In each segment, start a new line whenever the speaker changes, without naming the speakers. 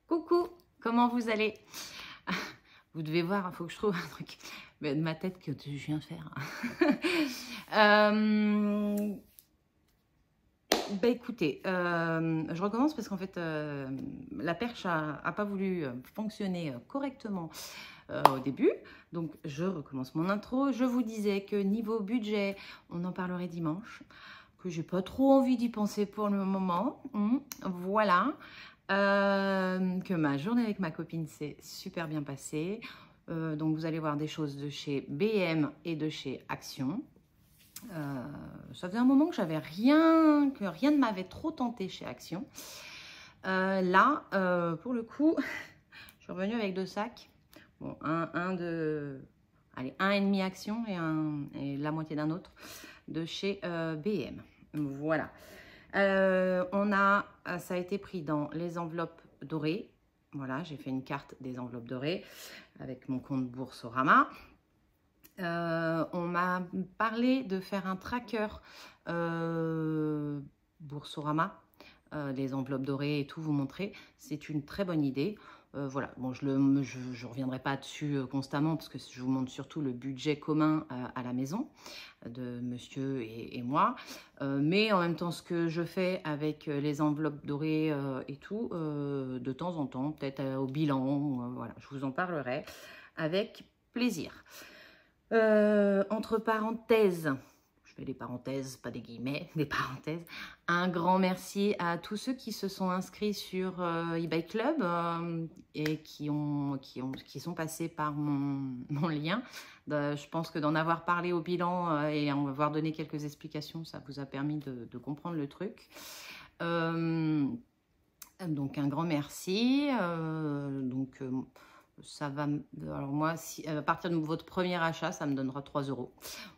Coucou, comment vous allez? Vous devez voir, il faut que je trouve un truc de ma tête que je viens de faire. Écoutez, je recommence parce qu'en fait, la perche a pas voulu fonctionner correctement au début. Donc, je recommence mon intro. Je vous disais que niveau budget, on en parlerait dimanche, que j'ai pas trop envie d'y penser pour le moment. Voilà. Que ma journée avec ma copine s'est super bien passée. Donc, vous allez voir des choses de chez BM et de chez Action. Ça faisait un moment que rien ne m'avait trop tenté chez Action. Là, pour le coup, je suis revenue avec 2 sacs. Bon, allez, un et demi Action et la moitié d'un autre de chez BM. Voilà. Ça a été pris dans les enveloppes dorées. Voilà, j'ai fait une carte des enveloppes dorées avec mon compte Boursorama. On m'a parlé de faire un tracker Boursorama, les enveloppes dorées et tout, vous montrer. C'est une très bonne idée. Voilà, bon, je ne reviendrai pas dessus constamment parce que je vous montre surtout le budget commun à la maison de monsieur et moi. Mais en même temps, ce que je fais avec les enveloppes dorées et tout, de temps en temps, peut-être au bilan, voilà, je vous en parlerai avec plaisir. Entre parenthèses, je fais des parenthèses, pas des guillemets, des parenthèses. Un grand merci à tous ceux qui se sont inscrits sur eBay Club et qui sont passés par mon lien. Je pense que d'en avoir parlé au bilan et en avoir donné quelques explications, ça vous a permis de comprendre le truc. Donc un grand merci. Ça va, alors moi, à partir de votre premier achat, ça me donnera 3 €.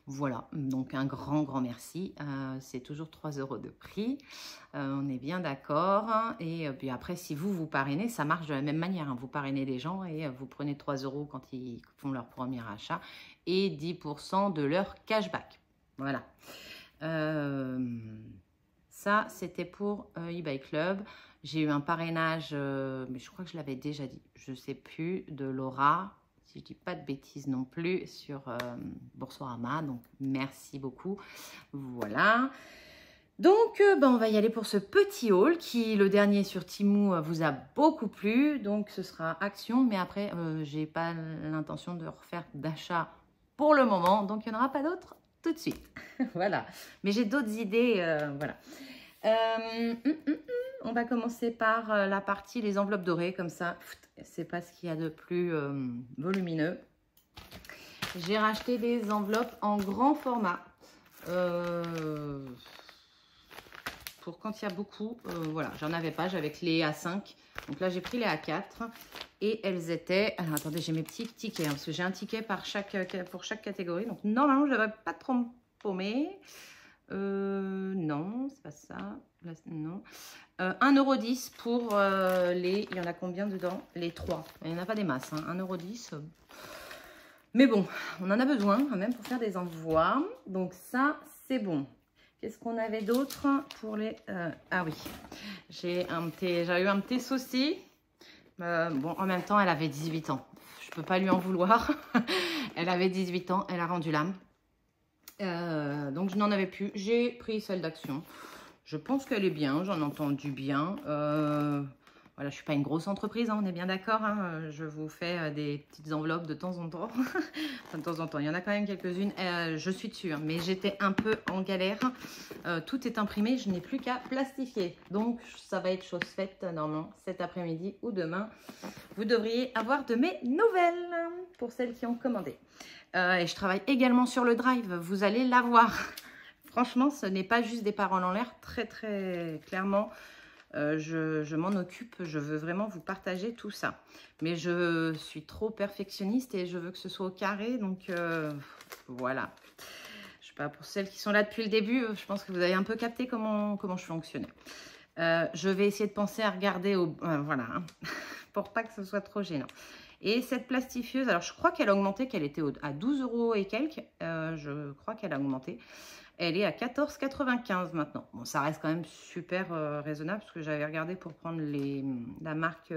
Voilà, donc un grand merci. C'est toujours 3 € de prix. On est bien d'accord. Et puis après, si vous parrainez, ça marche de la même manière. Vous parrainez les gens et vous prenez 3 € quand ils font leur premier achat et 10% de leur cashback. Voilà. Ça, c'était pour eBay Club. J'ai eu un parrainage, mais je crois que je l'avais déjà dit, je ne sais plus, de Laura, si je ne dis pas de bêtises non plus, sur Boursorama. Donc, merci beaucoup. Voilà. Donc, on va y aller pour ce petit haul qui, le dernier sur Temu, vous a beaucoup plu. Donc, ce sera Action. Mais après, je n'ai pas l'intention de refaire d'achat pour le moment. Donc, il n'y en aura pas d'autres tout de suite. Voilà. Mais j'ai d'autres idées. Voilà. On va commencer par la partie les enveloppes dorées, comme ça, c'est pas ce qu'il y a de plus volumineux. J'ai racheté des enveloppes en grand format. Pour quand il y a beaucoup, voilà, j'en avais pas, j'avais que les A5. Donc là, j'ai pris les A4 et elles étaient... Alors, attendez, j'ai mes petits tickets, hein, parce que j'ai un ticket pour chaque catégorie. Donc, normalement, je ne devrais pas trop me paumer. Non, c'est pas ça. Là, non. 1,10 € pour les... Il y en a combien dedans? Les 3. Il n'y en a pas des masses. Hein. 1,10 €. Mais bon, on en a besoin quand même pour faire des envois. Donc ça, c'est bon. Qu'est-ce qu'on avait d'autre pour les... Ah oui, j'ai eu un petit souci. Bon, en même temps, elle avait 18 ans. Je peux pas lui en vouloir. Elle avait 18 ans. Elle a rendu l'âme. Donc je n'en avais plus, j'ai pris celle d'Action. Je pense qu'elle est bien, j'en ai entendu bien. Voilà, je suis pas une grosse entreprise, hein, on est bien d'accord. Hein, je vous fais des petites enveloppes de temps en temps. Enfin, de temps en temps, il y en a quand même quelques-unes. Je suis dessus, hein, mais j'étais un peu en galère. Tout est imprimé, je n'ai plus qu'à plastifier. Donc ça va être chose faite normalement cet après-midi ou demain. Vous devriez avoir de mes nouvelles pour celles qui ont commandé. Et je travaille également sur le drive, vous allez l'avoir. Franchement, ce n'est pas juste des paroles en l'air, très clairement. Je m'en occupe, je veux vraiment vous partager tout ça. Mais je suis trop perfectionniste et je veux que ce soit au carré, donc voilà. Je sais pas, pour celles qui sont là depuis le début, je pense que vous avez un peu capté comment je fonctionnais. Je vais essayer de penser à regarder voilà, hein, pour pas que ce soit trop gênant. Et cette plastifieuse, alors je crois qu'elle a augmenté, qu'elle était à 12 € et quelques. Je crois qu'elle a augmenté. Elle est à 14,95 maintenant. Bon, ça reste quand même super raisonnable parce que j'avais regardé pour prendre la marque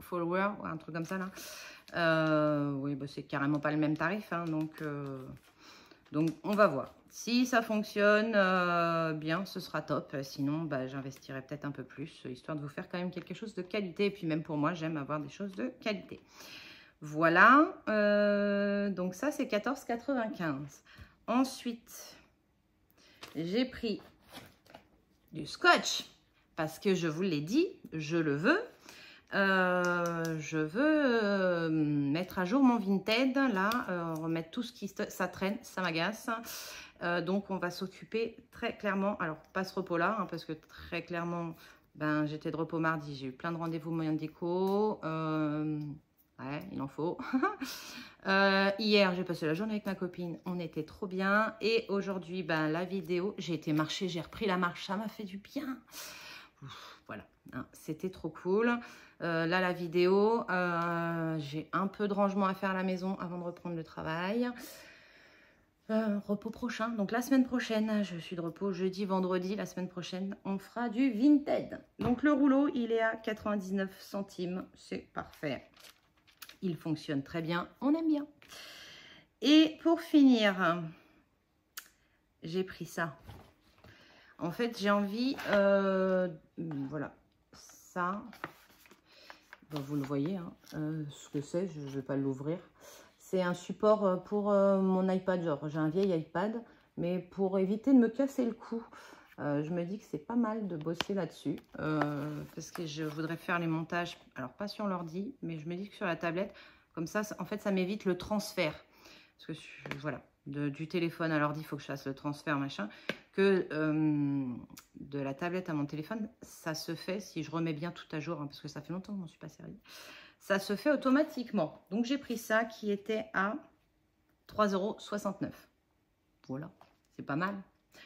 Follower ou un truc comme ça là. Oui, bah, c'est carrément pas le même tarif, hein, donc on va voir. Si ça fonctionne bien, ce sera top. Sinon, bah, j'investirai peut-être un peu plus, histoire de vous faire quand même quelque chose de qualité. Et puis même pour moi, j'aime avoir des choses de qualité. Voilà, donc ça c'est 14,95. Ensuite, j'ai pris du scotch parce que je vous l'ai dit, je le veux. Je veux mettre à jour mon Vinted, là, remettre tout ce qui ça traîne, ça m'agace. Donc on va s'occuper très clairement, alors pas ce repos-là, hein, parce que très clairement, ben, j'étais de repos mardi, j'ai eu plein de rendez-vous médicaux. Ouais, il en faut. Hier, j'ai passé la journée avec ma copine. On était trop bien. Et aujourd'hui, ben, la vidéo, j'ai été marcher, j'ai repris la marche. Ça m'a fait du bien. Ouf, voilà, hein, c'était trop cool. Là, la vidéo, j'ai un peu de rangement à faire à la maison avant de reprendre le travail. Repos prochain. Donc, la semaine prochaine, je suis de repos jeudi, vendredi. La semaine prochaine, on fera du Vinted. Donc, le rouleau, il est à 99 centimes. C'est parfait. Il fonctionne très bien, on aime bien. Et pour finir, j'ai pris ça. En fait, j'ai envie, voilà, ça, ben, vous le voyez, hein, ce que c'est, je ne vais pas l'ouvrir. C'est un support pour mon iPad, genre j'ai un vieil iPad, mais pour éviter de me casser le cou. Je me dis que c'est pas mal de bosser là-dessus parce que je voudrais faire les montages, alors pas sur l'ordi, mais je me dis que sur la tablette, comme ça, en fait, ça m'évite le transfert. Parce que, voilà, du téléphone à l'ordi, il faut que je fasse le transfert, machin. Que de la tablette à mon téléphone, ça se fait, si je remets bien tout à jour, hein, parce que ça fait longtemps que je m'en suis pas servi, ça se fait automatiquement. Donc, j'ai pris ça qui était à 3,69 €. Voilà, c'est pas mal.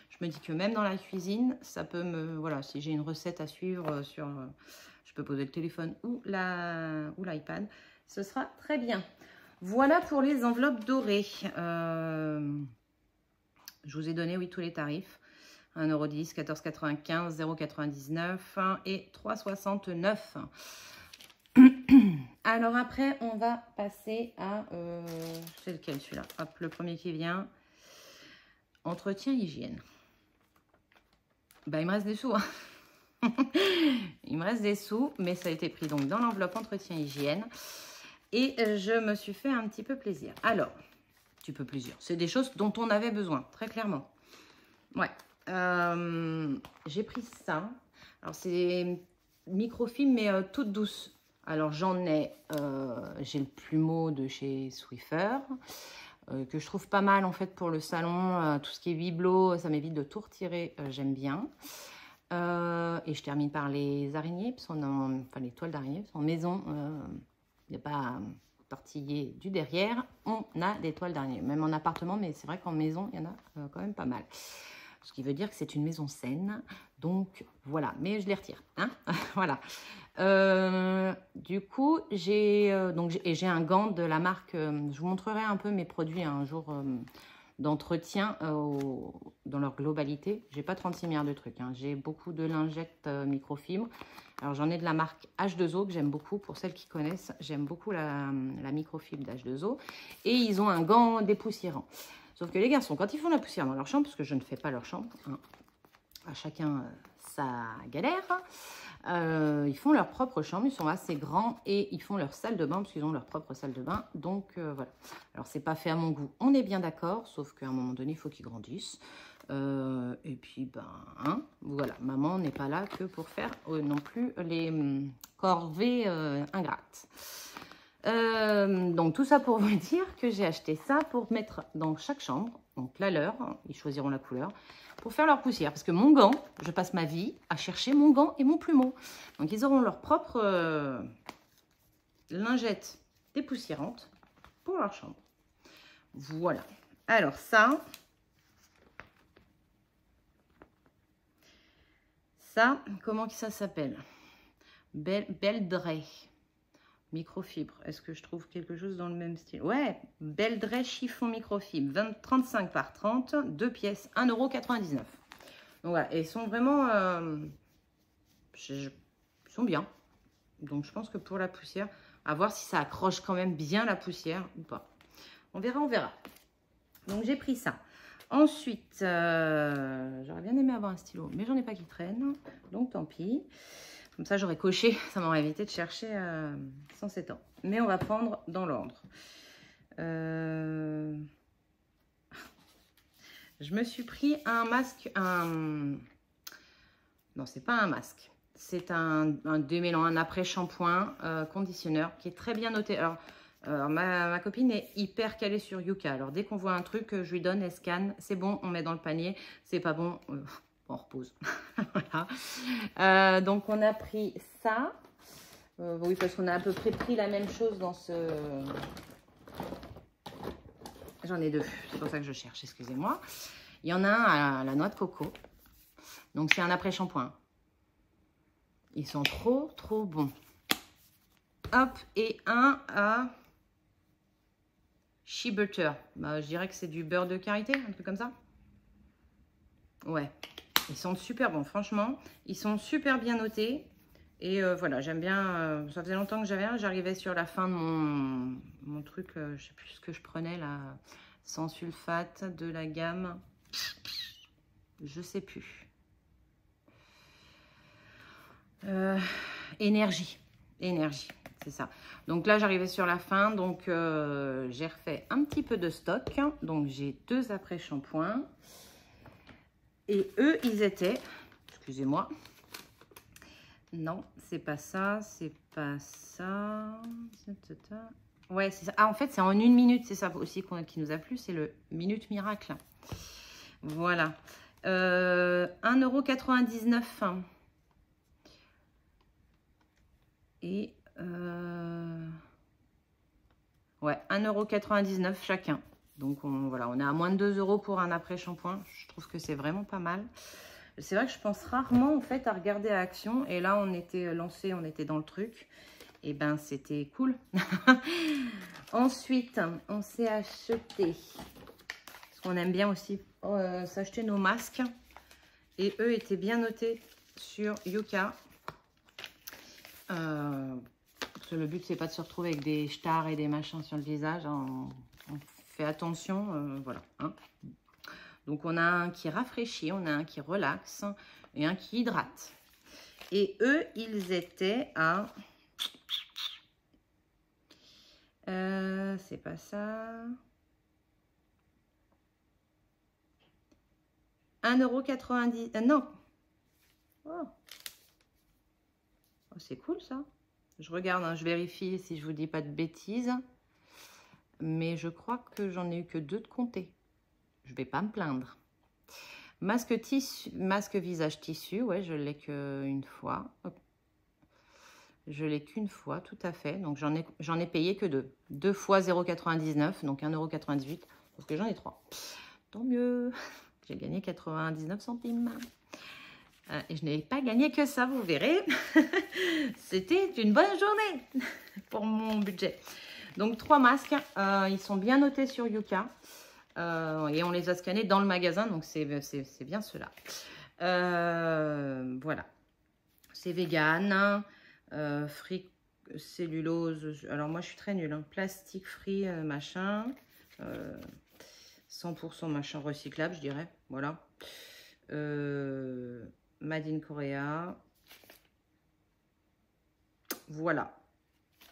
Je me dis que même dans la cuisine, ça peut me... Voilà, si j'ai une recette à suivre sur... je peux poser le téléphone ou l'iPad. Ce sera très bien. Voilà pour les enveloppes dorées. Je vous ai donné, oui, tous les tarifs. 1,10 €, 14,95 €, 0,99 et 3,69 €. Alors après, on va passer à... c'est lequel celui-là? Hop, le premier qui vient. Entretien hygiène. Bah, il me reste des sous. Hein. Il me reste des sous, mais ça a été pris donc dans l'enveloppe entretien hygiène. Et je me suis fait un petit peu plaisir. Alors, un petit peu plaisir. C'est des choses dont on avait besoin, très clairement. Ouais. J'ai pris ça. Alors, c'est microfilm, mais toute douce. Alors, j'en ai... j'ai le plumeau de chez Swiffer. Que je trouve pas mal en fait pour le salon. Tout ce qui est bibelot, ça m'évite de tout retirer. J'aime bien. Et je termine par les araignées, enfin les toiles d'araignée. En maison, il n'y a pas tortillé du derrière. On a des toiles d'araignée, même en appartement, mais c'est vrai qu'en maison, il y en a quand même pas mal. Ce qui veut dire que c'est une maison saine. Donc voilà, mais je les retire. Hein. Voilà. Du coup, j'ai un gant de la marque. Je vous montrerai un peu mes produits un jour d'entretien dans leur globalité. J'ai pas 36 milliards de trucs. Hein. J'ai beaucoup de lingettes microfibres. Alors j'en ai de la marque H2O que j'aime beaucoup. Pour celles qui connaissent, j'aime beaucoup la microfibre d'H2O. Et ils ont un gant dépoussiérant. Sauf que les garçons, quand ils font la poussière dans leur chambre, parce que je ne fais pas leur chambre, hein, à chacun sa galère, ils font leur propre chambre, ils sont assez grands et ils font leur salle de bain parce qu'ils ont leur propre salle de bain. Donc voilà. Alors c'est pas fait à mon goût, on est bien d'accord, sauf qu'à un moment donné, il faut qu'ils grandissent. Et puis ben, hein, voilà, maman n'est pas là que pour faire non plus les corvées ingrates. Donc tout ça pour vous dire que j'ai acheté ça pour mettre dans chaque chambre, donc la leur, ils choisiront la couleur, pour faire leur poussière. Parce que mon gant, je passe ma vie à chercher mon gant et mon plumeau. Donc ils auront leur propre lingette dépoussiérante pour leur chambre. Voilà. Alors ça, comment ça s'appelle? Beldray. Microfibre. Est-ce que je trouve quelque chose dans le même style? Ouais, Beldray chiffon microfibre. 35 par 30, 2 pièces, 1,99 €. Donc voilà, et ils sont vraiment... ils sont bien. Donc je pense que pour la poussière, à voir si ça accroche quand même bien la poussière ou pas. On verra, on verra. Donc j'ai pris ça. Ensuite, j'aurais bien aimé avoir un stylo, mais j'en ai pas qui traîne. Donc tant pis. Comme ça, j'aurais coché. Ça m'aurait évité de chercher 107 ans. Mais on va prendre dans l'ordre. Je me suis pris un masque. Non, c'est pas un masque. C'est un démêlant, un après-shampoing conditionneur qui est très bien noté. Alors, ma copine est hyper calée sur Yuka. Alors, dès qu'on voit un truc, je lui donne, elle scanne. C'est bon, on met dans le panier. C'est pas bon, on repose. Voilà. Donc, on a pris ça. Oui, parce qu'on a à peu près pris la même chose dans ce... J'en ai deux. C'est pour ça que je cherche, excusez-moi. Il y en a un à la noix de coco. Donc, c'est un après-shampoing. Ils sont trop, trop bons. Hop, et un à Shea Butter. Bah, je dirais que c'est du beurre de karité, un truc comme ça. Ouais, ils sont super bons, franchement. Ils sont super bien notés. Et voilà, j'aime bien. Ça faisait longtemps que j'avais un. J'arrivais sur la fin de mon truc. Je sais plus ce que je prenais là. Sans sulfate de la gamme. Je sais plus. Énergie, c'est ça. Donc là, j'arrivais sur la fin, donc j'ai refait un petit peu de stock. Donc j'ai 2 après-shampoings. Et eux, ils étaient, excusez-moi, non, c'est pas ça, c'est pas ça. Ouais, c'est ça. Ah, en fait, c'est en 1 minute, c'est ça aussi qui nous a plu, c'est le Minute Miracle. Voilà. 1,99 €. Et ouais, 1,99 € chacun. Donc voilà, on est à moins de 2 € pour un après-shampoing. Je trouve que c'est vraiment pas mal. C'est vrai que je pense rarement en fait à regarder à Action. Et là, on était lancé, on était dans le truc. Et ben, c'était cool. Ensuite, on s'est acheté, parce qu'on aime bien aussi s'acheter nos masques. Et eux étaient bien notés sur Yuka. Parce que le but, c'est pas de se retrouver avec des stars et des machins sur le visage. On fait attention, voilà. Hein. Donc, on a un qui rafraîchit, on a un qui relaxe et un qui hydrate. Et eux, ils étaient à... c'est pas ça... 1,90 €. Non. Oh. Oh, c'est cool ça. Je regarde, hein, je vérifie si je vous dis pas de bêtises. Mais je crois que j'en ai eu que 2 de compter. Je vais pas me plaindre. Masque visage tissu, ouais, je l'ai qu'une fois. Hop. Je l'ai qu'une fois, tout à fait. Donc j'en ai payé que 2. 2 fois 0,99 €, donc 1,98 €, parce que j'en ai 3. Tant mieux. J'ai gagné 99 centimes. Et je n'ai pas gagné que ça, vous verrez. C'était une bonne journée pour mon budget. Donc 3 masques, ils sont bien notés sur Yuka. Et on les a scannés dans le magasin, donc c'est bien cela. Voilà. C'est vegan, free cellulose. Alors moi je suis très nulle. Hein. Plastique free, machin. 100% machin recyclable, je dirais. Voilà. Made in Korea. Voilà.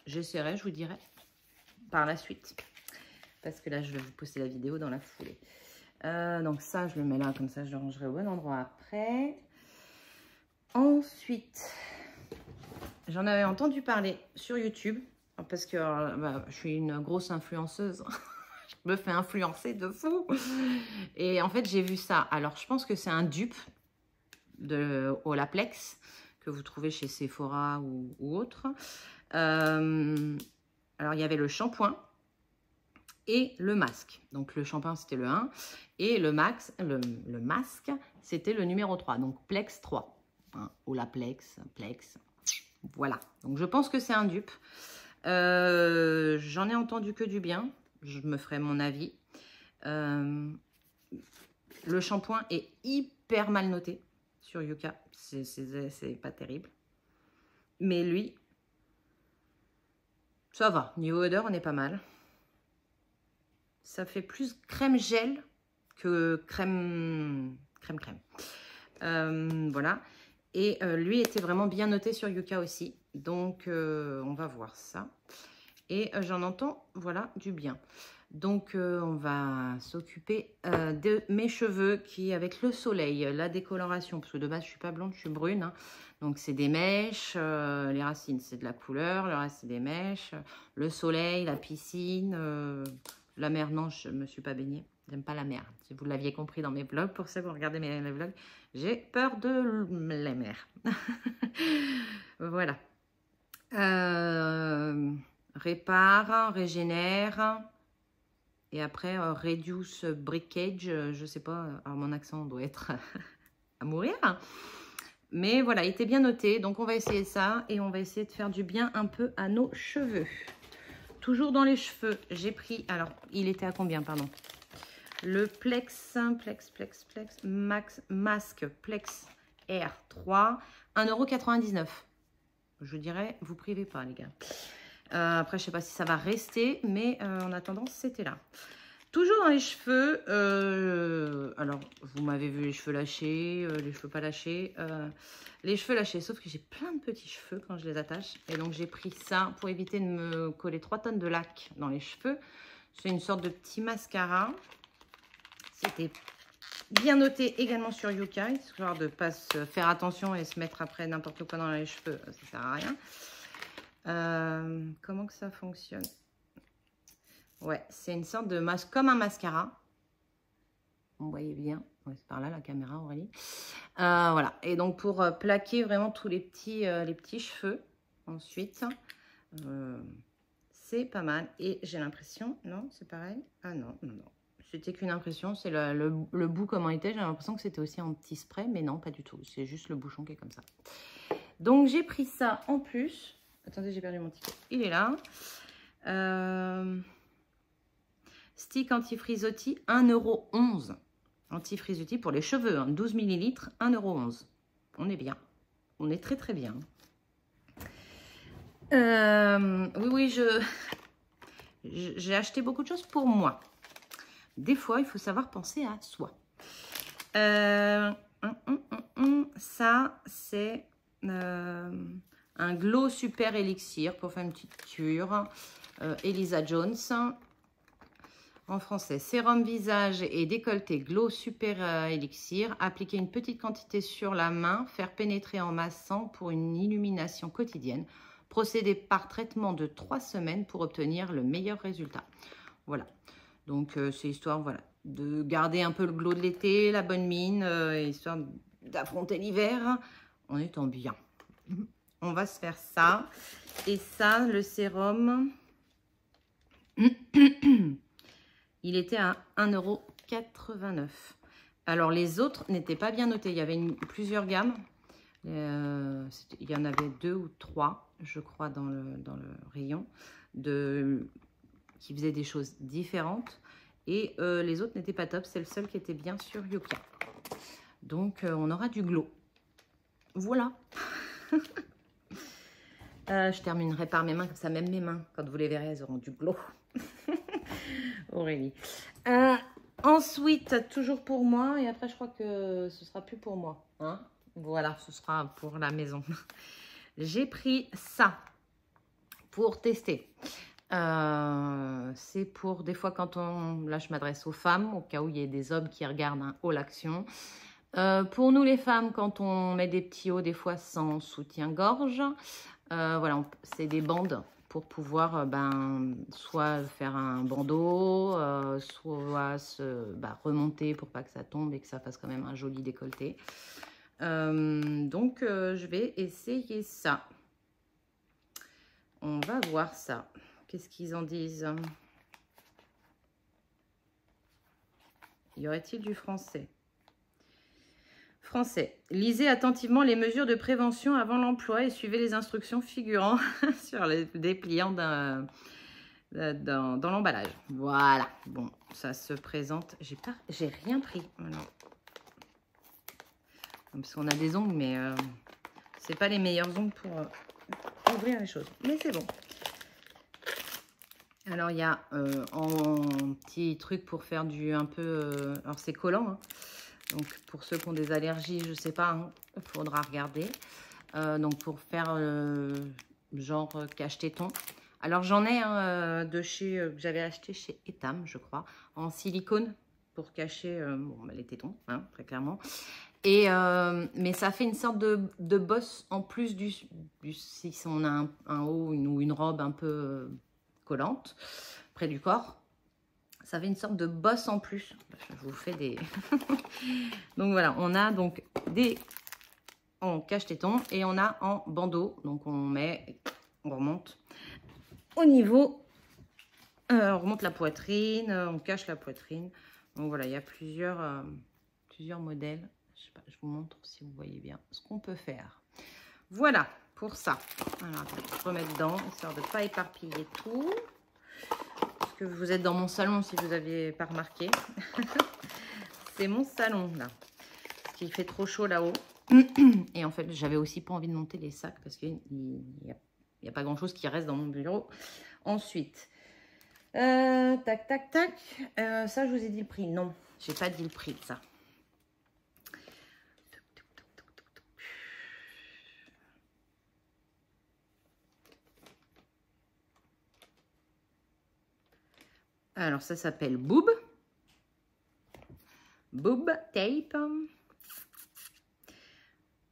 J'essaierai, je vous dirai par la suite. Parce que là, je vais vous poster la vidéo dans la foulée. Donc ça, je le mets là, comme ça, je le rangerai au bon endroit après. Ensuite, j'en avais entendu parler sur YouTube. Parce que bah, je suis une grosse influenceuse. Je me fais influencer de fou. Et en fait, j'ai vu ça. Alors, je pense que c'est un dupe de Olaplex que vous trouvez chez Sephora ou autre. Alors, il y avait le shampoing et le masque. Donc, le shampoing, c'était le 1. Et le masque, c'était le numéro 3. Donc, Plex 3. Hein, Olaplex, Plex. Voilà. Donc, je pense que c'est un dupe. J'en ai entendu que du bien. Je me ferai mon avis. Le shampoing est hyper mal noté sur Yuka. C'est pas terrible. Mais lui, ça va. Niveau odeur, on est pas mal. Ça fait plus crème gel que crème. Voilà. Et lui était vraiment bien noté sur Yuka aussi. Donc, on va voir ça. Et j'en entends, voilà, du bien. Donc, on va s'occuper de mes cheveux qui, avec le soleil, la décoloration, parce que de base, je suis pas blonde, je suis brune. Hein. Donc, c'est des mèches. Les racines, c'est de la couleur. Le reste, c'est des mèches. Le soleil, la piscine. La mer, non, je me suis pas baignée. J'aime pas la mer. Si vous l'aviez compris dans mes vlogs, pour ça, vous regardez mes vlogs, j'ai peur de la mer. Voilà. Répare, régénère. Et après, reduce breakage. Je sais pas. Alors, mon accent doit être à mourir. Mais voilà, il était bien noté. Donc, on va essayer ça. Et on va essayer de faire du bien un peu à nos cheveux. Toujours dans les cheveux, j'ai pris... Alors, il était à combien, pardon? Le Plex Max Masque Plex R3, 1,99 €. Je dirais, vous privez pas, les gars. Après, je sais pas si ça va rester, mais en attendant, c'était là. Toujours dans les cheveux. Alors, vous m'avez vu les cheveux lâchés, les cheveux pas lâchés. Les cheveux lâchés, sauf que j'ai plein de petits cheveux quand je les attache. Et donc, j'ai pris ça pour éviter de me coller 3 tonnes de lac dans les cheveux. C'est une sorte de petit mascara. C'était bien noté également sur Yuka, histoire de ne pas se faire attention et se mettre après n'importe quoi dans les cheveux. Ça ne sert à rien. Comment que ça fonctionne? Ouais, c'est une sorte de masque, comme un mascara. Vous voyez bien. Ouais, c'est par là la caméra, Aurélie. Voilà. Et donc, pour plaquer vraiment tous les petits cheveux, ensuite, c'est pas mal. Et j'ai l'impression... Non, c'est pareil? Ah non, non, non. C'était qu'une impression. C'est le bout comment il était. J'ai l'impression que c'était aussi un petit spray, mais non, pas du tout. C'est juste le bouchon qui est comme ça. Donc, j'ai pris ça en plus. Attendez, j'ai perdu mon ticket. Il est là. Stick anti-frisottis, 1,11 €. Anti-frisottis pour les cheveux, hein, 12 ml, 1,11 €. On est bien. On est très, très bien. Oui, j'ai acheté beaucoup de choses pour moi. Des fois, il faut savoir penser à soi. Ça, c'est un Glow Super Elixir pour faire une petite cure. Elisa Jones. En français, sérum visage et décolleté Glow Super Elixir. Appliquer une petite quantité sur la main. Faire pénétrer en massant pour une illumination quotidienne. Procéder par traitement de 3 semaines pour obtenir le meilleur résultat. Voilà. Donc, c'est histoire, voilà, de garder un peu le glow de l'été, la bonne mine, histoire d'affronter l'hiver en étant bien. On va se faire ça. Et ça, le sérum, il était à 1,89 €. Alors, les autres n'étaient pas bien notés. Il y avait plusieurs gammes. Il y en avait 2 ou 3, je crois, dans le rayon, qui faisaient des choses différentes. Et les autres n'étaient pas top. C'est le seul qui était bien sur Yuka. Donc, on aura du glow. Voilà. Je terminerai par mes mains, comme ça, même mes mains, quand vous les verrez, elles auront du glow. Aurélie. Ensuite, toujours pour moi. Et après, je crois que ce sera plus pour moi. Hein? Voilà, ce sera pour la maison. J'ai pris ça pour tester. C'est pour des fois quand on... Là, je m'adresse aux femmes, au cas où il y ait des hommes qui regardent un haul action. Pour nous, les femmes, quand on met des petits hauts, des fois sans soutien-gorge, voilà, c'est des bandes pour pouvoir soit faire un bandeau, soit remonter pour pas que ça tombe et que ça fasse quand même un joli décolleté. Donc, je vais essayer ça. On va voir ça. Qu'est-ce qu'ils en disent? Y aurait-il du français? Français. Lisez attentivement les mesures de prévention avant l'emploi et suivez les instructions figurant sur les dépliants dans l'emballage. Voilà. Bon, ça se présente. J'ai rien pris. Voilà. Parce qu'on a des ongles, mais c'est pas les meilleurs ongles pour ouvrir les choses. Mais c'est bon. Alors, il y a en petit truc pour faire du un peu... alors, c'est collant, hein. Donc, pour ceux qui ont des allergies, je sais pas, hein, il faudra regarder. Donc, pour faire genre cache-téton. Alors, j'en ai un de chez que j'avais acheté chez Etam, je crois, en silicone pour cacher les tétons, hein, très clairement. Et mais ça fait une sorte de bosse en plus du si on a un haut ou une robe un peu collante près du corps. Ça fait une sorte de bosse en plus. Je vous fais des... Donc voilà, on a donc des en cache-téton et on a en bandeau. Donc on remonte au niveau, on remonte la poitrine, on cache la poitrine. Donc voilà, il y a plusieurs modèles. Je sais pas, je vous montre si vous voyez bien ce qu'on peut faire. Voilà pour ça. Alors, je remets dedans, histoire de ne pas éparpiller tout. Que vous êtes dans mon salon si vous n'aviez pas remarqué. C'est mon salon là. Parce qu'il fait trop chaud là-haut. Et en fait, j'avais aussi pas envie de monter les sacs parce qu'il n'y a pas grand-chose qui reste dans mon bureau. Ensuite, tac, tac, tac. Ça, je vous ai dit le prix. Non, j'ai pas dit le prix de ça. Alors, ça s'appelle Boob. Boob Tape.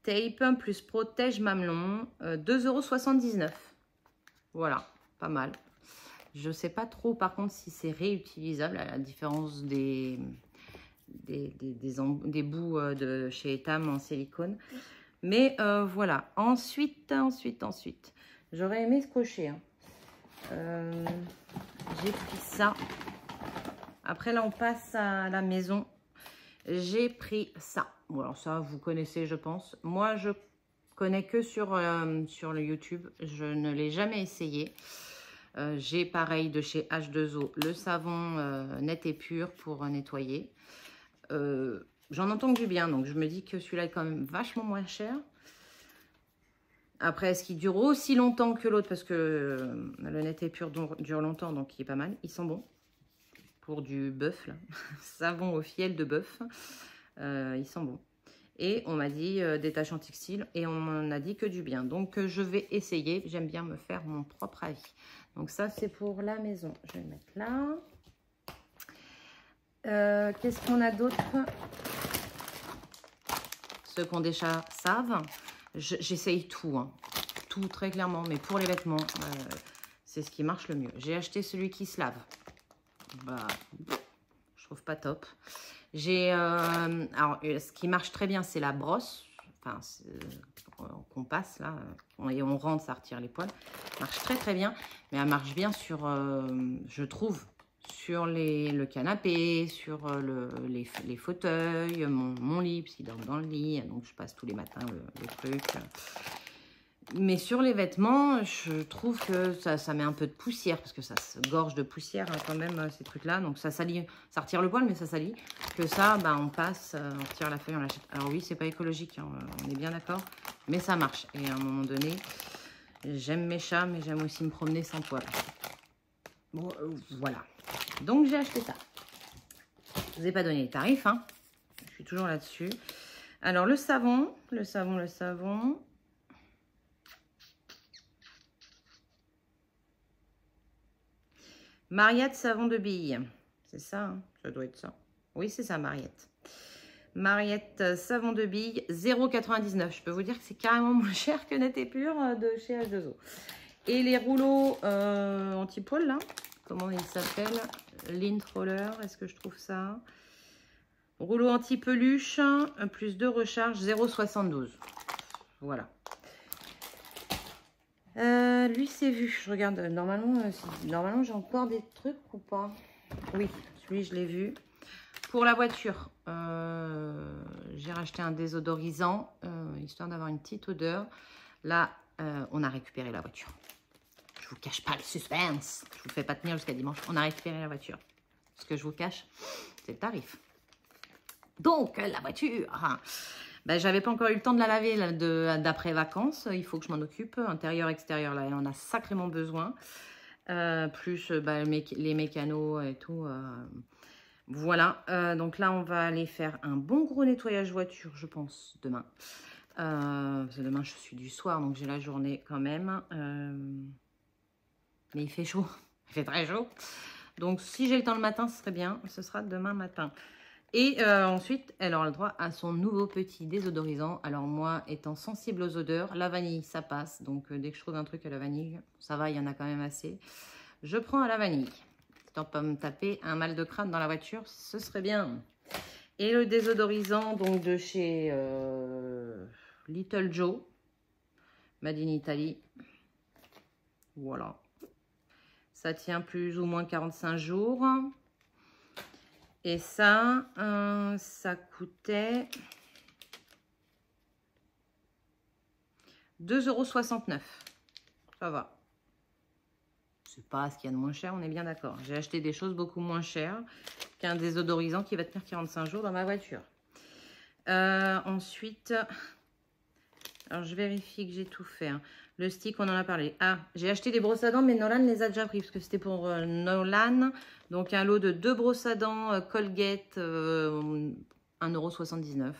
Tape plus protège mamelon. 2,79 €. Voilà, pas mal. Je ne sais pas trop, par contre, si c'est réutilisable, à la différence des bouts de chez Etam en silicone. Mais voilà. Ensuite. J'aurais aimé se cocher. Hein. J'ai pris ça. Après, là, on passe à la maison. J'ai pris ça. Bon, alors ça, vous connaissez, je pense. Moi, je connais que sur le YouTube. Je ne l'ai jamais essayé. J'ai pareil de chez H2O, le savon net et pur pour nettoyer. J'en entends que du bien, donc je me dis que celui-là est quand même vachement moins cher. Après, est-ce qu'il dure aussi longtemps que l'autre? Parce que le net et pur dure longtemps, donc il est pas mal. Ils sont bons pour du bœuf, là. Savon au fiel de bœuf. Ils sont bons. Et on m'a dit détachant textile et on m'en a dit que du bien. Donc, je vais essayer. J'aime bien me faire mon propre avis. Donc, ça, c'est pour la maison. Je vais le mettre là. Qu'est-ce qu'on a d'autre? Ceux qui ont déjà savent. J'essaye tout, hein. Tout très clairement, mais pour les vêtements, c'est ce qui marche le mieux. J'ai acheté celui qui se lave. Bah, je trouve pas top. J'ai, alors, ce qui marche très bien, c'est la brosse. Enfin, qu'on passe là, et on rentre, ça retire les poils. Marche très très bien, mais elle marche bien sur, je trouve, sur le canapé, sur les fauteuils, mon lit, parce qu'il dort dans le lit, donc je passe tous les matins le truc. Mais sur les vêtements, je trouve que ça met un peu de poussière, parce que ça se gorge de poussière hein, quand même, ces trucs-là. Donc ça salit, ça retire le poil, mais ça salit. Que ça, bah, on passe, on retire la feuille, on l'achète. Alors oui, c'est pas écologique, hein, on est bien d'accord, mais ça marche. Et à un moment donné, j'aime mes chats, mais j'aime aussi me promener sans poil. Bon, voilà. Donc j'ai acheté ça. Je vous ai pas donné les tarifs, hein. Je suis toujours là-dessus. Alors le savon. Mariette savon de bille. C'est ça, hein, ça doit être ça. Oui, c'est ça, Mariette. Mariette savon de bille, 0,99 €. Je peux vous dire que c'est carrément moins cher que Net et Pur de chez H2O. Et les rouleaux anti-poil, là, comment ils s'appellent? Lint Roller, est-ce que je trouve ça? Rouleau anti-peluche, plus 2 recharges, 0,72 €. Voilà. Lui, c'est vu. Je regarde. Normalement j'ai encore des trucs ou pas? Oui, celui, je l'ai vu. Pour la voiture, j'ai racheté un désodorisant, histoire d'avoir une petite odeur. Là, on a récupéré la voiture. Je vous cache pas le suspense. Je vous fais pas tenir jusqu'à dimanche. On a récupéré la voiture. Ce que je vous cache, c'est le tarif. Donc, la voiture. Ben, j'avais pas encore eu le temps de la laver d'après vacances. Il faut que je m'en occupe. Intérieur, extérieur, là, elle en a sacrément besoin. Plus les mécanos et tout. Voilà. Donc là, on va aller faire un bon gros nettoyage voiture, je pense, demain. Parce que demain, je suis du soir, donc j'ai la journée quand même. Mais il fait chaud. Il fait très chaud. Donc, si j'ai le temps le matin, ce serait bien. Ce sera demain matin. Et ensuite, elle aura le droit à son nouveau petit désodorisant. Alors, moi, étant sensible aux odeurs, la vanille, ça passe. Donc, dès que je trouve un truc à la vanille, ça va, il y en a quand même assez. Je prends à la vanille. Tant pas me taper un mal de crâne dans la voiture, ce serait bien. Et le désodorisant, donc, de chez Little Joe, Made in Italy. Voilà. Ça tient plus ou moins 45 jours. Et ça, ça coûtait 2,69 €. Ça va. C'est pas ce qu'il y a de moins cher, on est bien d'accord. J'ai acheté des choses beaucoup moins chères qu'un désodorisant qui va tenir 45 jours dans ma voiture. Ensuite, alors je vérifie que j'ai tout fait. Le stick, on en a parlé. Ah, j'ai acheté des brosses à dents, mais Nolan les a déjà pris parce que c'était pour Nolan. Donc, un lot de 2 brosses à dents Colgate, 1,79 €.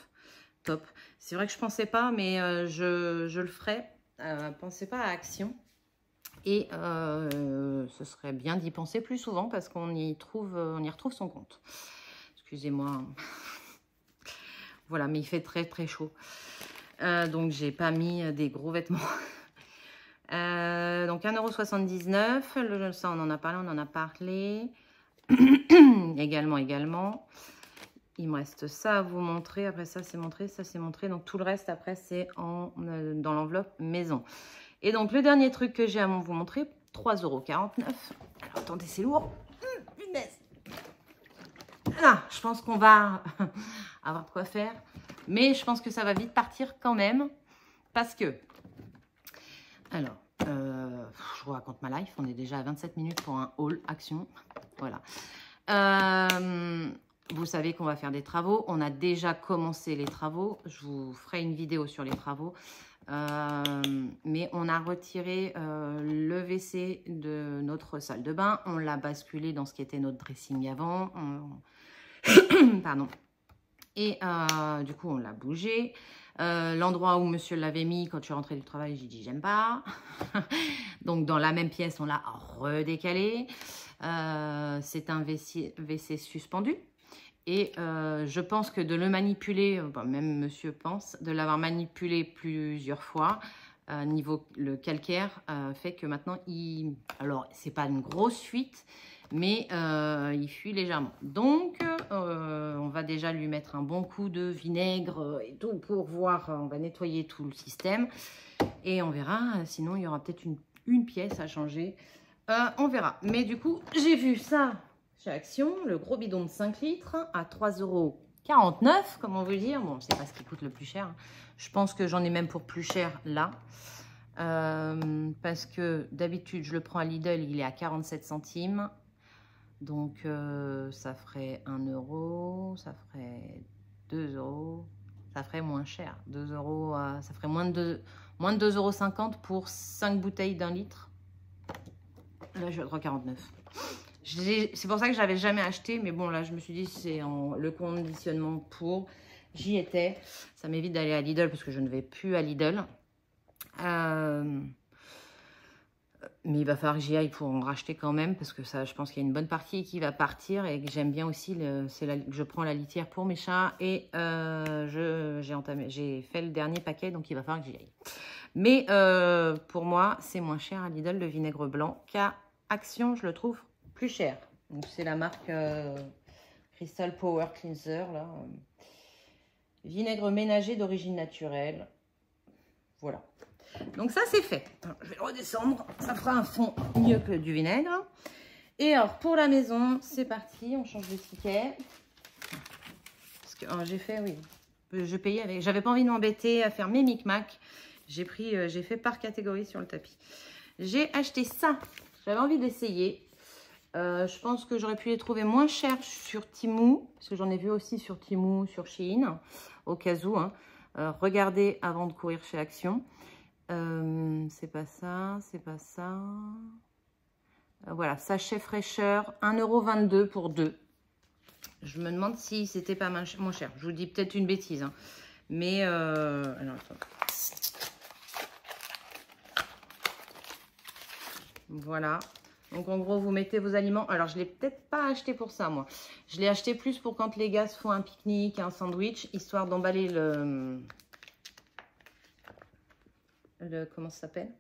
Top. C'est vrai que je ne pensais pas, mais je le ferai. Pensez pas à Action. Et ce serait bien d'y penser plus souvent parce qu'on y retrouve son compte. Excusez-moi. Voilà, mais il fait très très chaud. Donc, j'ai pas mis des gros vêtements. Donc 1,79 €. Ça, on en a parlé. également. Il me reste ça à vous montrer. Après, ça, c'est montré. Ça, c'est montré. Donc, tout le reste, après, c'est dans l'enveloppe maison. Et donc, le dernier truc que j'ai à vous montrer, 3,49 €. Alors, attendez, c'est lourd. Punaise. Là, je pense qu'on va avoir de quoi faire. Mais je pense que ça va vite partir quand même. Parce que... Alors, je vous raconte ma life. On est déjà à 27 minutes pour un haul Action. Voilà. Vous savez qu'on va faire des travaux. On a déjà commencé les travaux. Je vous ferai une vidéo sur les travaux. Mais on a retiré le WC de notre salle de bain. On l'a basculé dans ce qui était notre dressing avant. Pardon. Et du coup, on l'a bougé. L'endroit où monsieur l'avait mis quand je suis rentrée du travail, j'ai dit j'aime pas. Donc dans la même pièce, on l'a redécalé. C'est un WC suspendu. Et je pense que de le manipuler, même monsieur pense, de l'avoir manipulé plusieurs fois, le calcaire fait que maintenant, alors c'est pas une grosse fuite, mais il fuit légèrement. Donc, on va déjà lui mettre un bon coup de vinaigre et tout pour voir, on va nettoyer tout le système. Et on verra, sinon il y aura peut-être une pièce à changer. On verra. Mais du coup, j'ai vu ça chez Action, le gros bidon de 5 litres à 3,49 €, comment vous dire. Bon, c'est pas ce qui coûte le plus cher. Je pense que j'en ai même pour plus cher là. Parce que d'habitude, je le prends à Lidl, il est à 47 centimes. Donc, ça ferait 1 €, ça ferait 2 €, ça ferait moins cher. 2 €, ça ferait moins de 2,50 € pour 5 bouteilles d'1 litre. Là, je suis à 3,49 €. C'est pour ça que je n'avais jamais acheté. Mais bon, là, je me suis dit, c'est le conditionnement pour. J'y étais. Ça m'évite d'aller à Lidl parce que je ne vais plus à Lidl. Mais il va falloir que j'y aille pour en racheter quand même. Parce que ça, je pense qu'il y a une bonne partie qui va partir. Et que j'aime bien aussi, je prends la litière pour mes chats. Et j'ai fait le dernier paquet. Donc, il va falloir que j'y aille. Mais pour moi, c'est moins cher à Lidl, le vinaigre blanc, qu'à Action, je le trouve plus cher. Donc, c'est la marque Crystal Power Cleanser. Là. Vinaigre ménager d'origine naturelle. Voilà. Donc, ça, c'est fait. Alors, je vais le redescendre. Ça fera un fond mieux que du vinaigre. Et alors, pour la maison, c'est parti. On change de ticket. j'ai fait, oui, je payais avec. J'avais pas envie de m'embêter à faire mes micmacs. J'ai fait par catégorie sur le tapis. J'ai acheté ça. J'avais envie d'essayer. Je pense que j'aurais pu les trouver moins chers sur Temu, parce que j'en ai vu aussi sur Temu, sur Shein, au cas où. Hein. Regardez avant de courir chez Action. C'est pas ça, c'est pas ça. Voilà, sachet fraîcheur, 1,22 € pour 2. Je me demande si c'était pas moins cher. Je vous dis peut-être une bêtise. Hein. Mais, alors, attends. Voilà. Donc, en gros, vous mettez vos aliments. Alors, je ne l'ai peut-être pas acheté pour ça, moi. Je l'ai acheté plus pour quand les gars se font un pique-nique, un sandwich, histoire d'emballer comment ça s'appelle?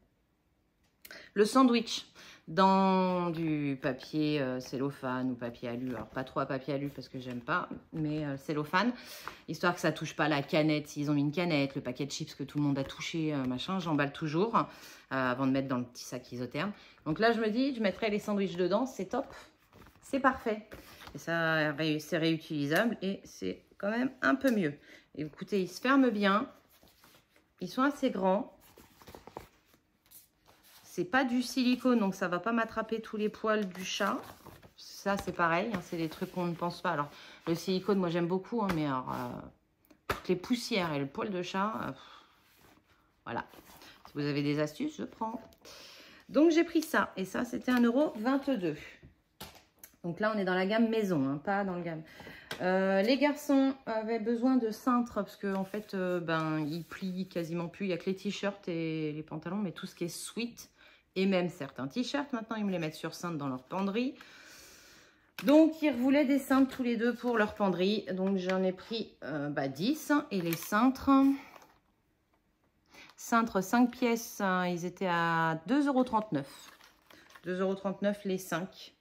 Le sandwich dans du papier cellophane ou papier alu. Alors, pas trop à papier alu parce que j'aime pas, mais cellophane. Histoire que ça touche pas la canette. S'ils ont mis une canette, le paquet de chips que tout le monde a touché, machin, j'emballe toujours avant de mettre dans le petit sac isotherme. Donc là, je me dis, je mettrai les sandwichs dedans. C'est top. C'est parfait. Et ça, c'est réutilisable et c'est quand même un peu mieux. Et écoutez, ils se ferment bien. Ils sont assez grands. C'est pas du silicone, donc ça va pas m'attraper tous les poils du chat. Ça, c'est pareil, hein, c'est des trucs qu'on ne pense pas. Alors, le silicone, moi, j'aime beaucoup, hein, mais alors, toutes les poussières et le poil de chat, voilà. Si vous avez des astuces, je prends. Donc, j'ai pris ça. Et ça, c'était 1,22 €. Donc là, on est dans la gamme maison, hein, pas dans le gamme. Les garçons avaient besoin de cintre parce qu'en fait, ils plient quasiment plus. Il n'y a que les t-shirts et les pantalons, mais tout ce qui est sweat et même certains t-shirts, maintenant, ils me les mettent sur cintre dans leur penderie. Donc, ils voulaient des cintres tous les deux pour leur penderie. Donc, j'en ai pris 10. Et les cintres, 5 pièces, ils étaient à 2,39 €. 2,39 € les 5.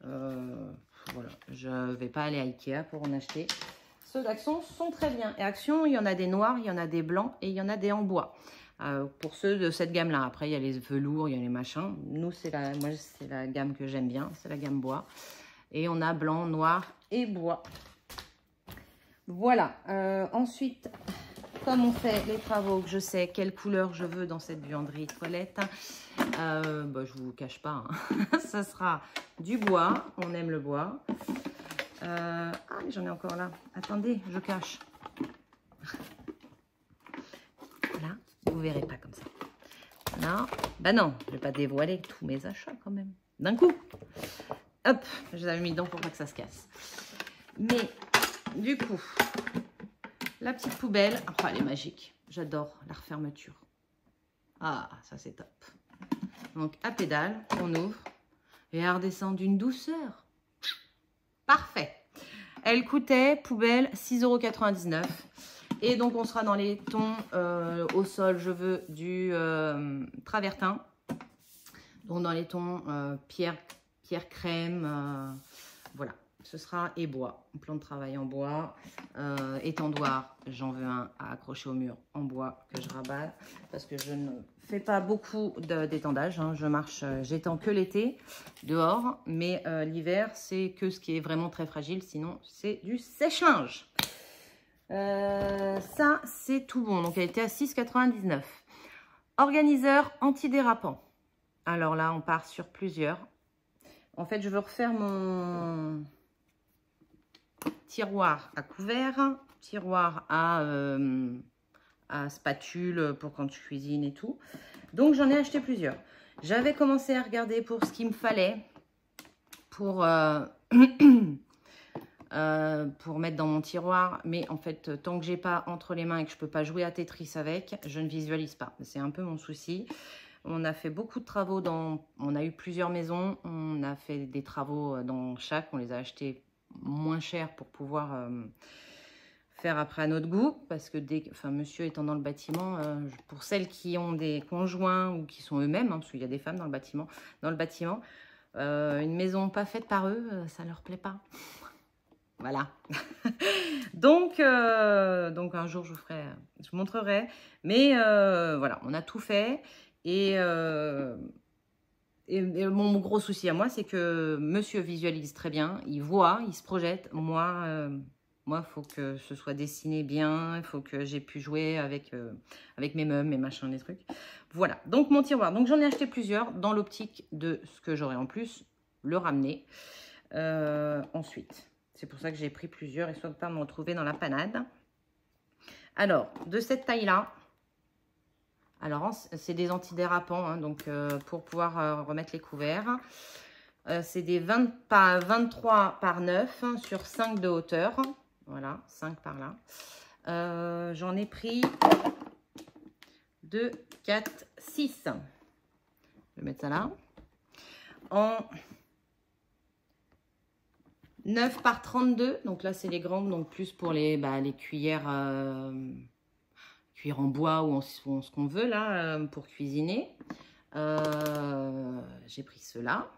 Voilà, je ne vais pas aller à Ikea pour en acheter. Ceux d'Action sont très bien. Et Action, il y en a des noirs, il y en a des blancs et il y en a des en bois. Pour ceux de cette gamme-là. Après, il y a les velours, il y a les machins. Nous, moi, c'est la gamme que j'aime bien. C'est la gamme bois. Et on a blanc, noir et bois. Voilà. Ensuite, comme on fait les travaux, que je sais quelle couleur je veux dans cette buanderie toilette, je vous cache pas. Hein. Ça sera du bois. On aime le bois. J'en ai encore là. Attendez, je cache. Voilà. Vous verrez pas comme ça. Voilà. Bah non, je vais pas dévoiler tous mes achats quand même. D'un coup. Hop, je les avais mis dedans pour pas que ça se casse. Mais du coup, la petite poubelle, elle est magique. J'adore la refermeture. Ah, ça c'est top. Donc à pédale, on ouvre et elle redescend d'une douceur. Parfait. Elle coûtait, poubelle, 6,99 €. Et donc, on sera dans les tons au sol, je veux du travertin. Donc, dans les tons pierre crème. Voilà, ce sera et bois. Un plan de travail en bois. Étendoir, j'en veux un à accrocher au mur en bois que je rabatte. Parce que je ne fais pas beaucoup d'étendage. Hein. Je marche, j'étends que l'été dehors. Mais l'hiver, c'est que ce qui est vraiment très fragile. Sinon, c'est du sèche-linge. Ça, c'est tout bon. Donc, elle était à 6,99 €. Organiseur antidérapant. Alors là, on part sur plusieurs. En fait, je veux refaire mon tiroir à couvert, tiroir à spatule pour quand tu cuisines et tout. Donc, j'en ai acheté plusieurs. J'avais commencé à regarder pour ce qu'il me fallait pour... pour mettre dans mon tiroir, mais en fait, tant que j'ai pas entre les mains et que je peux pas jouer à Tetris avec, je ne visualise pas. C'est un peu mon souci. On a fait beaucoup de travaux on a eu plusieurs maisons, on a fait des travaux dans chaque, on les a achetés moins cher pour pouvoir faire après à notre goût, parce que monsieur étant dans le bâtiment, pour celles qui ont des conjoints ou qui sont eux-mêmes, hein, parce qu'il y a des femmes dans le bâtiment, une maison pas faite par eux, ça leur plaît pas. Voilà. donc un jour je vous montrerai. Mais voilà, on a tout fait. Et mon gros souci à moi, c'est que monsieur visualise très bien. Il voit, il se projette. Moi, Moi, il faut que ce soit dessiné bien. Il faut que j'ai pu jouer avec mes meubles, mes machins, les trucs. Voilà. Donc, mon tiroir. Donc, j'en ai acheté plusieurs dans l'optique de ce que j'aurais en plus, le ramener. Ensuite, c'est pour ça que j'ai pris plusieurs, histoire de ne pas me retrouver dans la panade. Alors, de cette taille-là, alors c'est des antidérapants, hein, donc pour pouvoir remettre les couverts. C'est des 23 par 9 hein, sur 5 de hauteur. Voilà, 5 par là. J'en ai pris 2, 4, 6. Je vais mettre ça là. En 9 par 32. Donc là, c'est les grandes, donc plus pour les cuillères, cuillères en bois ou ce qu'on veut là pour cuisiner. J'ai pris ceux-là.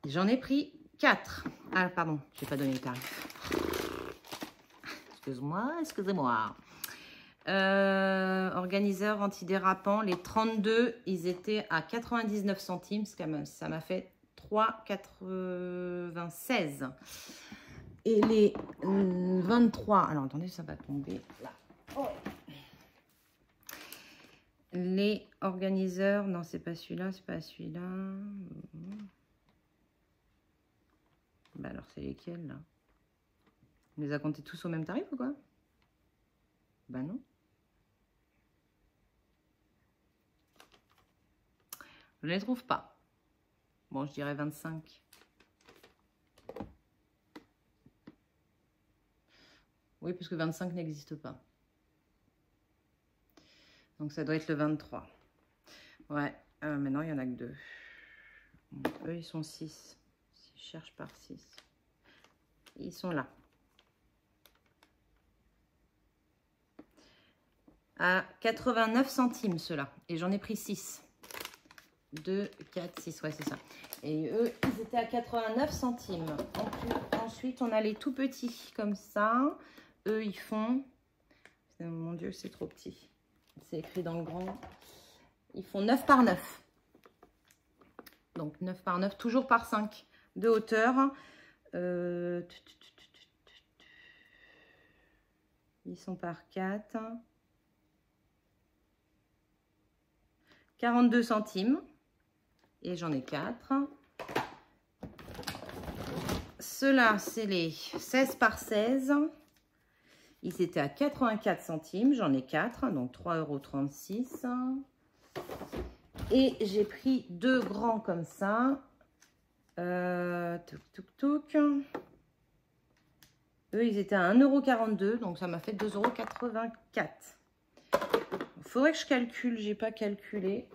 J'en ai pris 4. Ah, pardon, je n'ai pas donné le tarif. Excusez-moi. Organiseur antidérapant, les 32, ils étaient à 99 centimes. Ça m'a fait 3,96. Et les 23, alors attendez, ça va tomber là. Oh. Les organiseurs, non, c'est pas celui-là, c'est pas celui-là. Bah alors, c'est lesquels, là? On les a comptés tous au même tarif ou quoi? Bah non. Je ne les trouve pas. Bon, je dirais 25. Oui, parce que 25 n'existe pas. Donc, ça doit être le 23. Ouais, maintenant, il n'y en a que 2. Bon, eux, ils sont 6. Si je cherche par 6. Ils sont là. À 89 centimes, ceux-là. Et j'en ai pris 6. 2, 4, 6, ouais, c'est ça. Et eux, ils étaient à 89 centimes. Ensuite, on a les tout petits, comme ça. Eux, ils font... Mon Dieu, c'est trop petit. C'est écrit dans le grand. Ils font 9 par 9. Donc, 9 par 9, toujours par 5 de hauteur. Ils sont par 4. 42 centimes. Et j'en ai 4. Ceux-là, c'est les 16 par 16. Ils étaient à 84 centimes. J'en ai 4, donc 3,36 €. Et j'ai pris 2 grands comme ça. Eux, ils étaient à 1,42 €. Donc, ça m'a fait 2,84 €. Il faudrait que je calcule. J'ai pas calculé.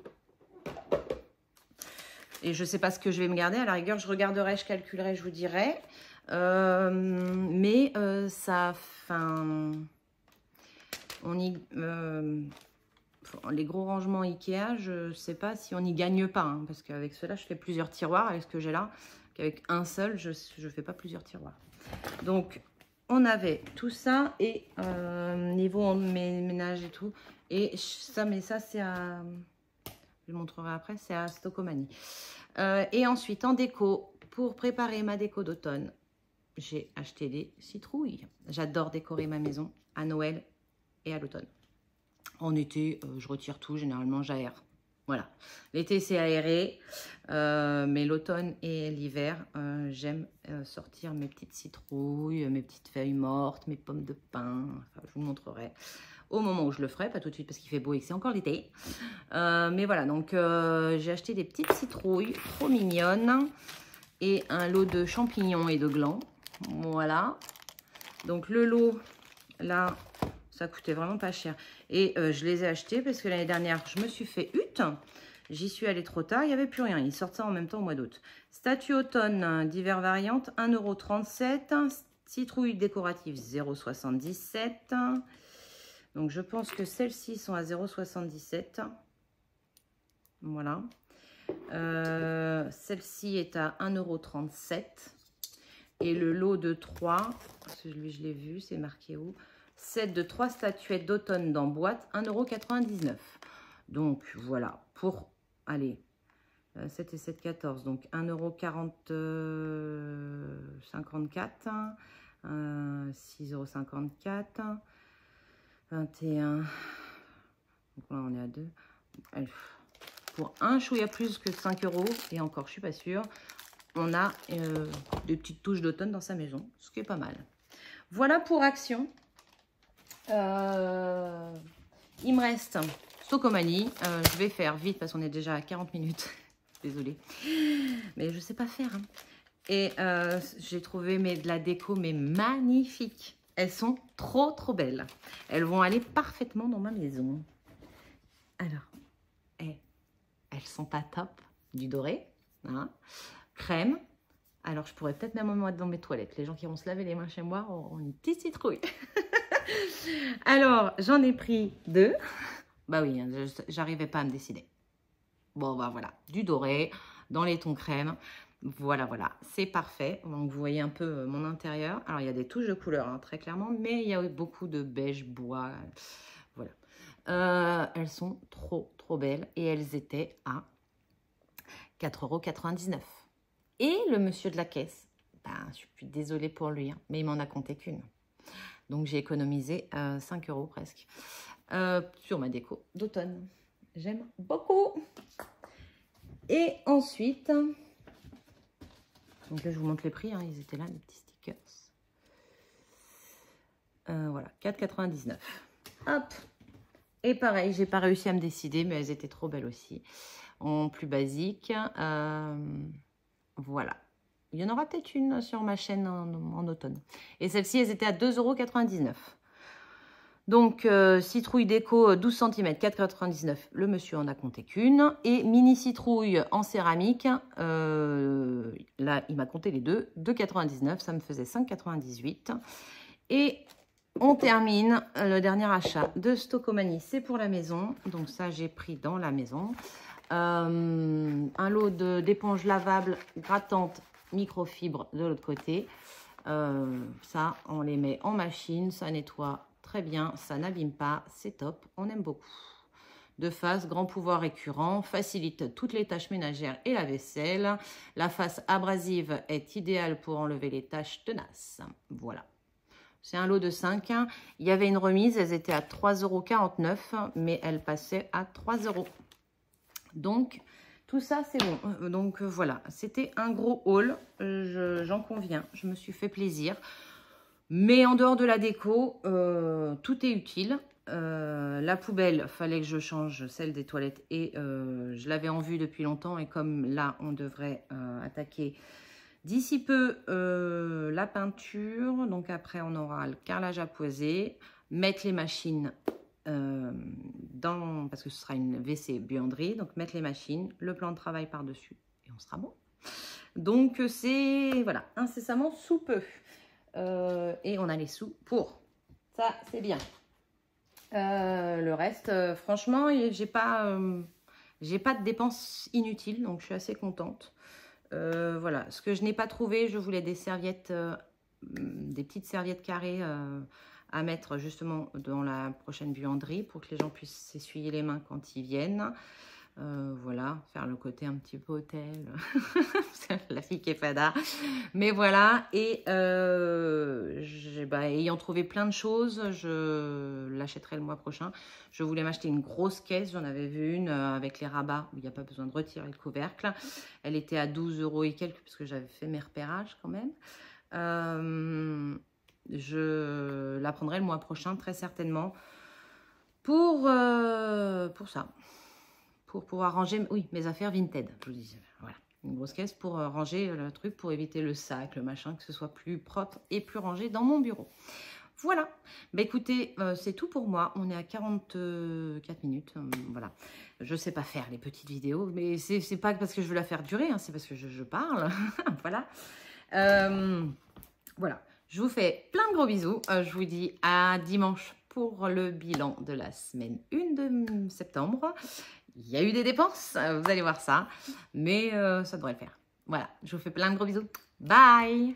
Et je ne sais pas ce que je vais me garder. À la rigueur, je regarderai, je calculerai, je vous dirai. Mais ça... Enfin... les gros rangements Ikea, je ne sais pas si on n'y gagne pas. Hein, parce qu'avec cela, je fais plusieurs tiroirs avec ce que j'ai là. Qu'avec un seul, je ne fais pas plusieurs tiroirs. Donc, on avait tout ça. Et niveau ménage et tout. Et ça, mais ça, c'est à... Je vous montrerai après, c'est à Stocomanie. Et ensuite, en déco, pour préparer ma déco d'automne, j'ai acheté des citrouilles. J'adore décorer ma maison à Noël et à l'automne. En été, je retire tout, généralement j'aère. Voilà. L'été, c'est aéré, mais l'automne et l'hiver, j'aime sortir mes petites citrouilles, mes petites feuilles mortes, mes pommes de pin. Enfin, je vous montrerai au moment où je le ferai, pas tout de suite parce qu'il fait beau et que c'est encore l'été. Mais voilà, donc j'ai acheté des petites citrouilles trop mignonnes et un lot de champignons et de glands. Voilà. Donc le lot, là, ça coûtait vraiment pas cher. Et je les ai achetés parce que l'année dernière, je me suis fait hutte. J'y suis allée trop tard, il n'y avait plus rien. Ils sortent ça en même temps au mois d'août. Statue automne, divers variantes, 1,37 €. Citrouilles décoratives, 0,77 €. Donc, je pense que celles-ci sont à 0,77 €. Voilà. Celle-ci est à 1,37 €. Et le lot de 3, celui je l'ai vu, c'est marqué où? 7 de 3 statuettes d'automne dans boîte, 1,99 €. Donc, voilà. Pour, allez, 7 et 7, 14. Donc, 1,54 €. 6,54 €. 21. Donc là, on est à 2. Pour un chouïa plus que 5 €, et encore, je suis pas sûre, on a des petites touches d'automne dans sa maison, ce qui est pas mal. Voilà pour Action. Il me reste Stocomanie. Je vais faire vite parce qu'on est déjà à 40 minutes. Désolée. Mais je sais pas faire. Hein. Et j'ai trouvé de la déco, mais magnifique. Elles sont trop, trop belles. Elles vont aller parfaitement dans ma maison. Alors, elles sont pas top. Du doré. Hein. Crème. Alors, je pourrais peut-être même en mettre dans mes toilettes. Les gens qui vont se laver les mains chez moi auront une petite citrouille. Alors, j'en ai pris 2. Bah oui, j'arrivais pas à me décider. Bon, bah voilà. Du doré dans les tons crème. Voilà, voilà. C'est parfait. Donc, vous voyez un peu mon intérieur. Alors, il y a des touches de couleur, hein, très clairement. Mais il y a beaucoup de beige, bois. Voilà. Elles sont trop, trop belles. Et elles étaient à 4,99 €. Et le monsieur de la caisse, ben, je suis désolée pour lui, hein, mais il m'en a compté qu'une. Donc, j'ai économisé 5 € presque sur ma déco d'automne. J'aime beaucoup. Et ensuite, donc là, je vous montre les prix. Hein, ils étaient là, les petits stickers. Voilà, 4,99 €. Hop. Et pareil, j'ai pas réussi à me décider, mais elles étaient trop belles aussi. En plus basique. Voilà. Il y en aura peut-être une sur ma chaîne en automne. Et celles-ci, elles étaient à 2,99 €. Donc, citrouille déco 12 cm, 4,99 €. Le monsieur en a compté qu'une. Et mini citrouille en céramique. Là, il m'a compté les deux. 2,99 €. Ça me faisait 5,98 €. Et on termine le dernier achat de Stocomanie. C'est pour la maison. Donc, ça, j'ai pris dans la maison. Un lot d'éponges lavables grattantes microfibre de l'autre côté. Ça, on les met en machine, ça nettoie très bien, ça n'abîme pas, c'est top, on aime beaucoup. De face, grand pouvoir récurrent, facilite toutes les tâches ménagères et la vaisselle. La face abrasive est idéale pour enlever les taches tenaces. Voilà. C'est un lot de 5. Il y avait une remise, elles étaient à 3,49 €, mais elles passaient à 3 €. Donc, tout ça, c'est bon. Donc, voilà. C'était un gros haul. J'en conviens. Je me suis fait plaisir. Mais en dehors de la déco, tout est utile. La poubelle, fallait que je change celle des toilettes. Et je l'avais en vue depuis longtemps. Et comme là, on devrait attaquer d'ici peu la peinture. Donc, après, on aura le carrelage à poser. Mettre les machines parce que ce sera une WC buanderie, donc mettre les machines, le plan de travail par-dessus et on sera bon. Donc c'est, voilà, incessamment sous peu. Et on a les sous pour. Ça, c'est bien. Le reste, franchement, j'ai pas de dépenses inutiles, donc je suis assez contente. Voilà, ce que je n'ai pas trouvé, je voulais des serviettes, des petites serviettes carrées à mettre justement dans la prochaine buanderie pour que les gens puissent s'essuyer les mains quand ils viennent. Voilà, faire le côté un petit peu hôtel. La fille qui est fada. Mais voilà, et ayant trouvé plein de choses, je l'achèterai le mois prochain. Je voulais m'acheter une grosse caisse, j'en avais vu une avec les rabats, où il n'y a pas besoin de retirer le couvercle. Elle était à 12 € et quelques, puisque j'avais fait mes repérages quand même. Je la prendrai le mois prochain, très certainement, pour ça. Pour pouvoir ranger, oui, mes affaires Vinted. Je vous dis, voilà, une grosse caisse pour ranger le truc, pour éviter le sac, le machin, que ce soit plus propre et plus rangé dans mon bureau. Voilà. Bah, écoutez, c'est tout pour moi. On est à 44 minutes. Voilà. Je sais pas faire les petites vidéos, mais c'est pas parce que je veux la faire durer, hein, c'est parce que je parle. Voilà. Voilà. Je vous fais plein de gros bisous. Je vous dis à dimanche pour le bilan de la semaine 1 de septembre. Il y a eu des dépenses, vous allez voir ça. Mais ça devrait le faire. Voilà. Je vous fais plein de gros bisous. Bye!